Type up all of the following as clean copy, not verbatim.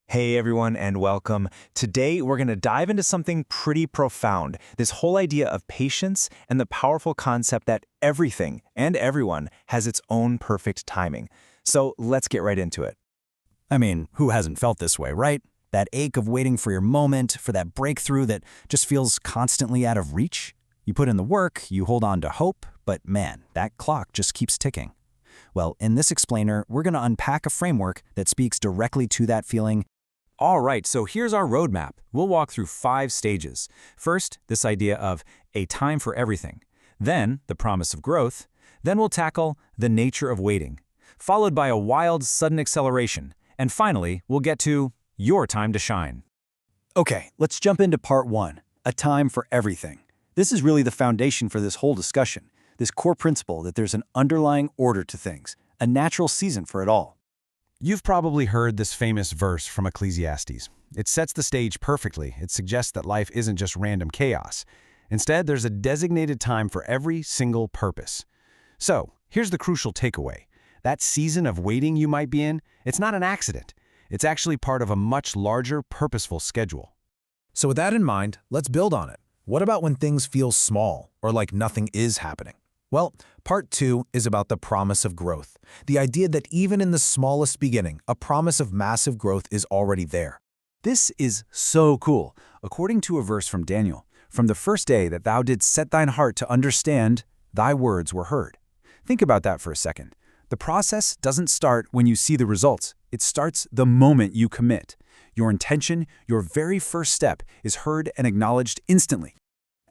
Hey everyone, and welcome. Today, we're going to dive into something pretty profound, this whole idea of patience and the powerful concept that everything and everyone has its own perfect timing. So let's get right into it. I mean, who hasn't felt this way, right? That ache of waiting for your moment, for that breakthrough that just feels constantly out of reach. You put in the work, you hold on to hope, but man, that clock just keeps ticking. Well, in this explainer, we're going to unpack a framework that speaks directly to that feeling. All right, so here's our roadmap. We'll walk through 5 stages. First, this idea of a time for everything. Then, the promise of growth. Then we'll tackle the nature of waiting, followed by a wild, sudden acceleration. And finally, we'll get to your time to shine. Okay, let's jump into part 1, a time for everything. This is really the foundation for this whole discussion, this core principle that there's an underlying order to things, a natural season for it all. You've probably heard this famous verse from Ecclesiastes. It sets the stage perfectly. It suggests that life isn't just random chaos. Instead, there's a designated time for every single purpose. So, here's the crucial takeaway. That season of waiting you might be in, it's not an accident. It's actually part of a much larger, purposeful schedule. So with that in mind, let's build on it. What about when things feel small or like nothing is happening? Well, part 2 is about the promise of growth, the idea that even in the smallest beginning, a promise of massive growth is already there. This is so cool. According to a verse from Daniel, from the first day that thou didst set thine heart to understand, thy words were heard. Think about that for a second. The process doesn't start when you see the results. It starts the moment you commit. Your intention, your very first step, is heard and acknowledged instantly.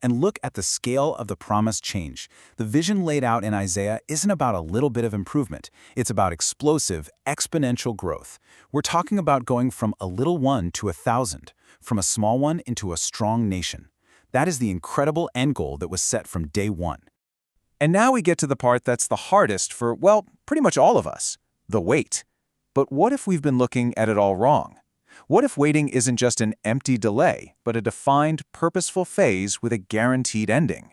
And look at the scale of the promise change. The vision laid out in Isaiah isn't about a little bit of improvement. It's about explosive, exponential growth. We're talking about going from a little one to 1,000, from a small one into a strong nation. That is the incredible end goal that was set from day one. And now we get to the part that's the hardest for, well, pretty much all of us, the wait. But what if we've been looking at it all wrong? What if waiting isn't just an empty delay, but a defined, purposeful phase with a guaranteed ending?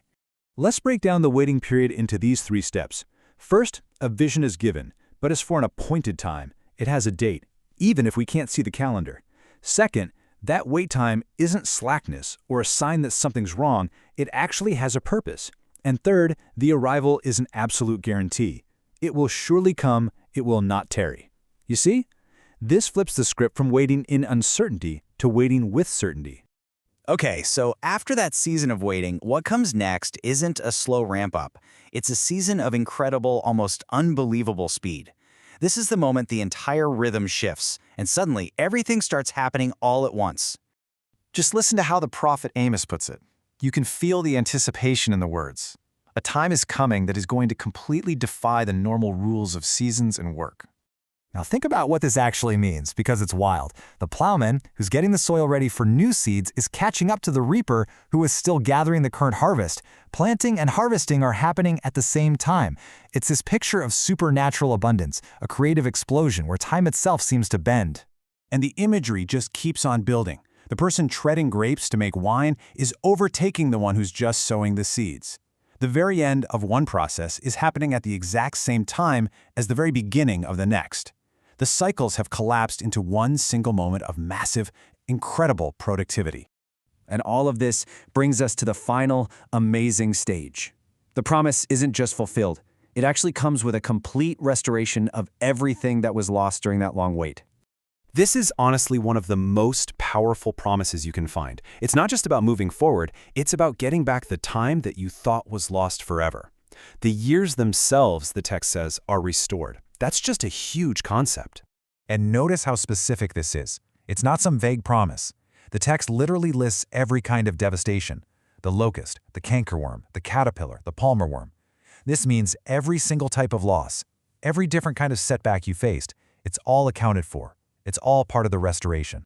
Let's break down the waiting period into these 3 steps. First, a vision is given, but it's for an appointed time. It has a date, even if we can't see the calendar. Second, that wait time isn't slackness or a sign that something's wrong. It actually has a purpose. And third, the arrival is an absolute guarantee. It will surely come, it will not tarry. You see? This flips the script from waiting in uncertainty to waiting with certainty. Okay, so after that season of waiting, what comes next isn't a slow ramp-up. It's a season of incredible, almost unbelievable speed. This is the moment the entire rhythm shifts, and suddenly everything starts happening all at once. Just listen to how the prophet Amos puts it. You can feel the anticipation in the words. A time is coming that is going to completely defy the normal rules of seasons and work. Now think about what this actually means, because it's wild. The plowman, who's getting the soil ready for new seeds, is catching up to the reaper, who is still gathering the current harvest. Planting and harvesting are happening at the same time. It's this picture of supernatural abundance, a creative explosion where time itself seems to bend. And the imagery just keeps on building. The person treading grapes to make wine is overtaking the one who's just sowing the seeds. The very end of one process is happening at the exact same time as the very beginning of the next. The cycles have collapsed into one single moment of massive, incredible productivity. And all of this brings us to the final, amazing stage. The promise isn't just fulfilled. It actually comes with a complete restoration of everything that was lost during that long wait. This is honestly one of the most powerful promises you can find. It's not just about moving forward, it's about getting back the time that you thought was lost forever. The years themselves, the text says, are restored. That's just a huge concept. And notice how specific this is. It's not some vague promise. The text literally lists every kind of devastation. The locust, the cankerworm, the caterpillar, the palmer worm. This means every single type of loss, every different kind of setback you faced, it's all accounted for. It's all part of the restoration.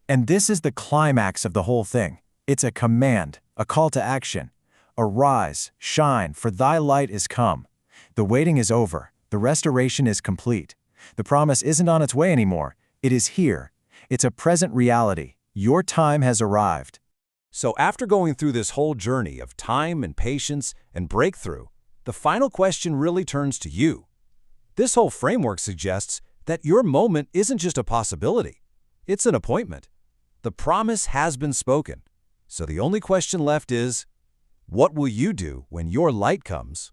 And this is the climax of the whole thing. It's a command, a call to action. Arise, shine, for thy light is come. The waiting is over. The restoration is complete. The promise isn't on its way anymore. It is here. It's a present reality. Your time has arrived. So after going through this whole journey of time and patience and breakthrough, the final question really turns to you. This whole framework suggests that your moment isn't just a possibility. It's an appointment. The promise has been spoken. So the only question left is, what will you do when your light comes?